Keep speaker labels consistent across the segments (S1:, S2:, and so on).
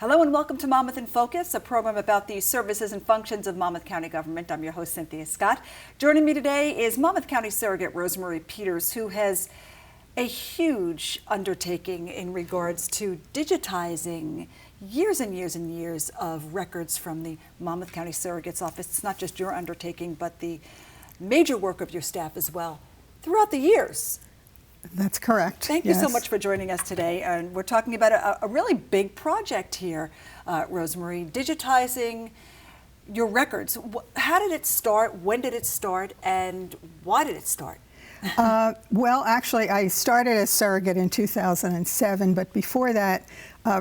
S1: Hello and welcome to Monmouth in Focus, a program about the services and functions of Monmouth County government. I'm your host, Cynthia Scott. Joining me today is Monmouth County Surrogate Rosemarie Peters, who has a huge undertaking in regards to digitizing years and years and years of records from the Monmouth County Surrogate's Office. It's not just your undertaking, but the major work of your staff as well throughout the years.
S2: That's correct.
S1: Thank you so much for joining us today. And we're talking about a really big project here, Rosemarie, digitizing your records. How did it start? When did it start? And why did it start?
S2: Well, actually, I started as surrogate in 2007, but before that,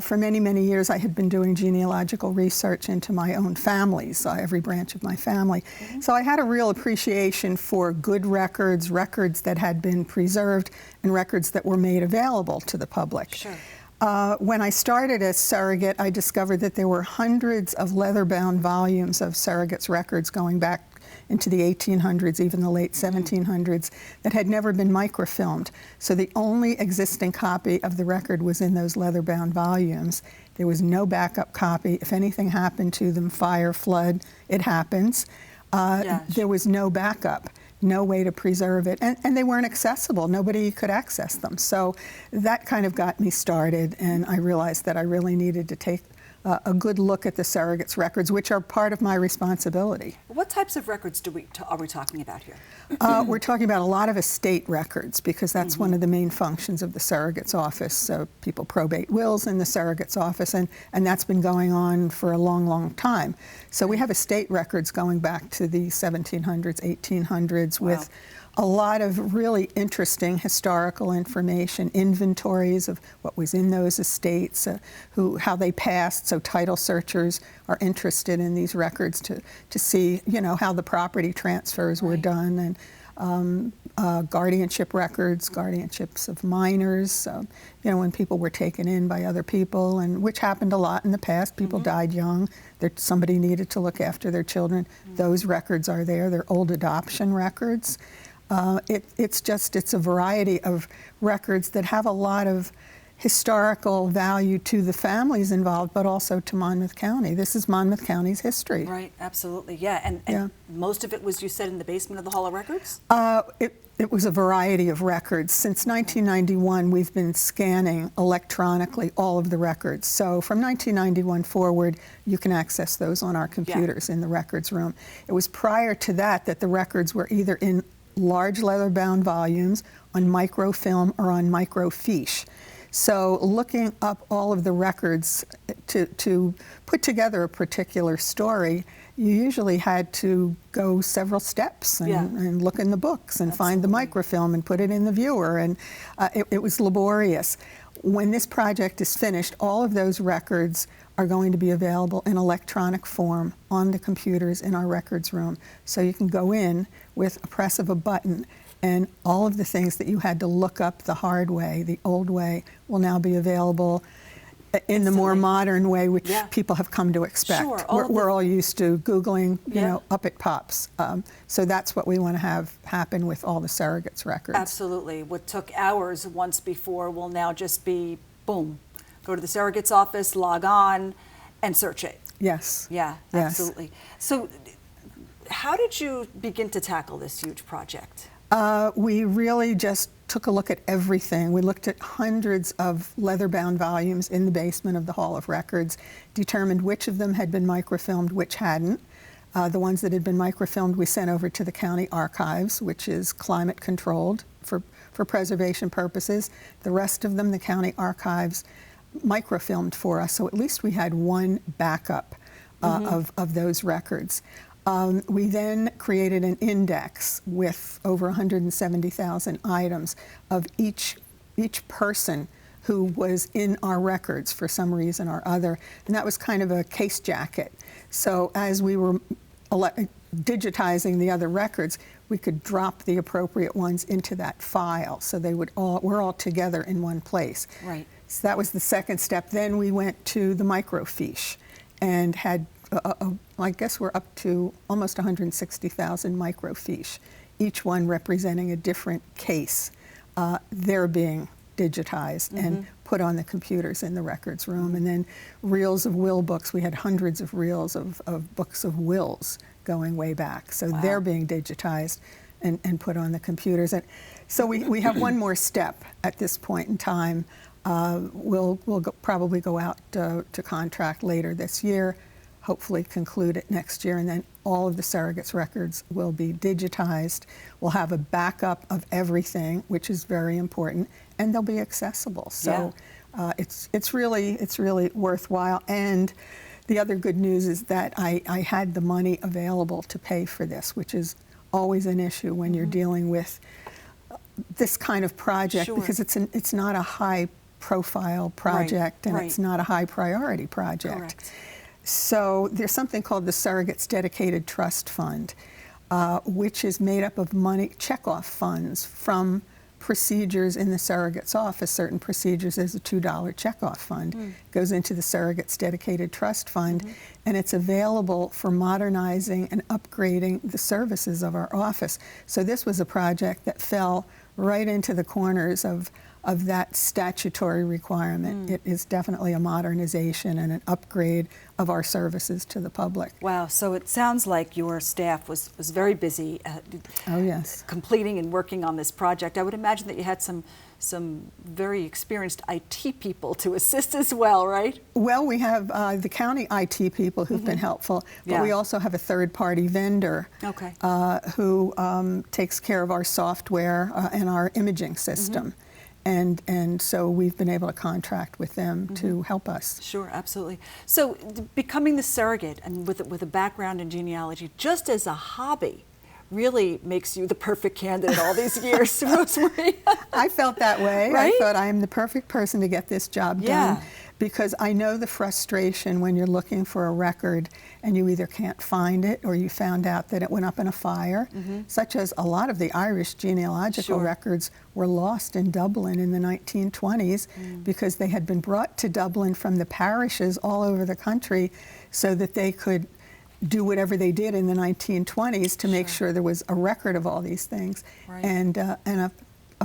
S2: for many, many years, I had been doing genealogical research into my own families, every branch of my family. Mm-hmm. So I had a real appreciation for good records, records that had been preserved, and records that were made available to the public.
S1: Sure.
S2: When I started as surrogate, I discovered that there were hundreds of leather-bound volumes of surrogates' records going back into the 1800s, even the late 1700s, that had never been microfilmed. So the only existing copy of the record was in those leather-bound volumes. There was no backup copy. If anything happened to them, fire, flood, it happens. There was no backup, no way to preserve it, and they weren't accessible. Nobody could access them. So that kind of got me started, and I realized that I really needed to take a good look at the surrogates' records, which are part of my responsibility.
S1: What types of records are we talking about here?
S2: We're talking about a lot of estate records, because that's one of the main functions of the surrogates' office. So people probate wills in the surrogates' office, and that's been going on for a long, long time. So we have estate records going back to the 1700s, 1800s,
S1: wow,
S2: with a lot of really interesting historical information, inventories of what was in those estates, how they passed. So title searchers are interested in these records to see, how the property transfers were done, and guardianship records, guardianships of minors, when people were taken in by other people, and which happened a lot in the past. People died young. Somebody needed to look after their children. Those records are there. They're old adoption records. It's a variety of records that have a lot of historical value to the families involved, but also to Monmouth County. This is Monmouth County's history.
S1: Right, absolutely, yeah. And most of it was, you said, in the basement of the Hall of Records?
S2: It was a variety of records. Since 1991, we've been scanning electronically all of the records. So from 1991 forward, you can access those on our computers in the records room. It was prior to that the records were either in large leather-bound volumes, on microfilm, or on microfiche. So looking up all of the records to put together a particular story, you usually had to go several steps and look in the books and find the microfilm and put it in the viewer, and it was laborious. When this project is finished, all of those records are going to be available in electronic form on the computers in our records room. So you can go in with a press of a button, and all of the things that you had to look up the hard way, the old way, will now be available in the more modern way, which people have come to expect.
S1: Sure,
S2: we're all used to Googling, up it pops. So that's what we want to have happen with all the surrogates records.
S1: Absolutely. What took hours once before will now just be, boom, go to the surrogate's office, log on, and search it.
S2: Yes.
S1: Yeah, absolutely. So how did you begin to tackle this huge project?
S2: We really just took a look at everything. We looked at hundreds of leather-bound volumes in the basement of the Hall of Records, determined which of them had been microfilmed, which hadn't. The ones that had been microfilmed we sent over to the county archives, which is climate controlled for preservation purposes. The rest of them, the county archives microfilmed for us, so at least we had one backup of those records. We then created an index with over 170,000 items of each person who was in our records for some reason or other, and that was kind of a case jacket. So as we were digitizing the other records, we could drop the appropriate ones into that file, so they were all together in one place.
S1: Right.
S2: So that was the second step. Then we went to the microfiche and had, I guess we're up to almost 160,000 microfiche, each one representing a different case. They're being digitized and put on the computers in the records room. And then reels of will books. We had hundreds of reels of books of wills going way back. So they're being digitized and put on the computers. And so we have one more step at this point in time. We'll probably go out to contract later this year, hopefully conclude it next year, and then all of the surrogates' records will be digitized. We'll have a backup of everything, which is very important, and they'll be accessible. So it's really worthwhile. And the other good news is that I had the money available to pay for this, which is always an issue when you're dealing with this kind of project, because it's not a high-profile project, and it's not a high-priority project.
S1: Correct.
S2: So there's something called the Surrogates Dedicated Trust Fund, which is made up of money checkoff funds from procedures in the surrogate's office. Certain procedures, there's a $2 checkoff fund, goes into the Surrogates Dedicated Trust Fund, and it's available for modernizing and upgrading the services of our office. So this was a project that fell right into the corners of that statutory requirement. It is definitely a modernization and an upgrade of our services to the public.
S1: Wow, so it sounds like your staff was very busy
S2: Oh, yes.
S1: completing and working on this project. I would imagine that you had some very experienced IT people to assist as well, right?
S2: Well, we have the county IT people who've been helpful, but we also have a third-party vendor who takes care of our software and our imaging system. And so we've been able to contract with them to help us.
S1: Sure, absolutely. So becoming the surrogate and with a background in genealogy, just as a hobby, really makes you the perfect candidate all these years, Rosemary.
S2: I felt that way.
S1: Right?
S2: I thought I am the perfect person to get this job done, because I know the frustration when you're looking for a record and you either can't find it or you found out that it went up in a fire, such as a lot of the Irish genealogical records were lost in Dublin in the 1920s because they had been brought to Dublin from the parishes all over the country so that they could do whatever they did in the 1920s to make sure there was a record of all these things. And a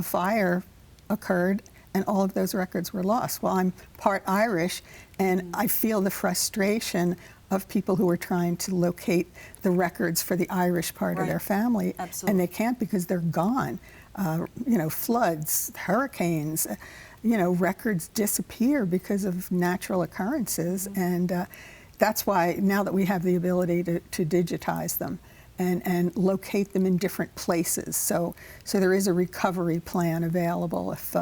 S2: fire occurred and all of those records were lost. Well, I'm part Irish, and I feel the frustration of people who are trying to locate the records for the Irish part of their family, and they can't because they're gone. You know, floods, hurricanes, you know, records disappear because of natural occurrences, and that's why now that we have the ability to digitize them and locate them in different places, so there is a recovery plan available if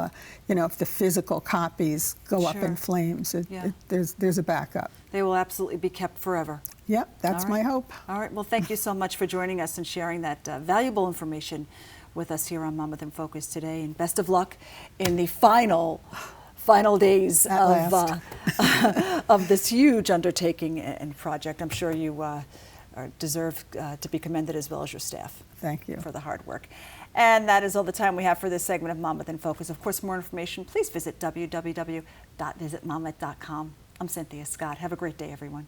S2: you know, if the physical copies go up in flames. There's a backup.
S1: They will absolutely be kept forever.
S2: Yep, that's my hope.
S1: All right. Well, thank you so much for joining us and sharing that valuable information with us here on Monmouth in Focus today, and best of luck in the final days of this huge undertaking and project. I'm sure you deserve to be commended, as well as your staff.
S2: Thank you
S1: for the hard work. And that is all the time we have for this segment of Monmouth in Focus. Of course, more information, please visit www.visitmonmouth.com. I'm Cynthia Scott. Have a great day, everyone.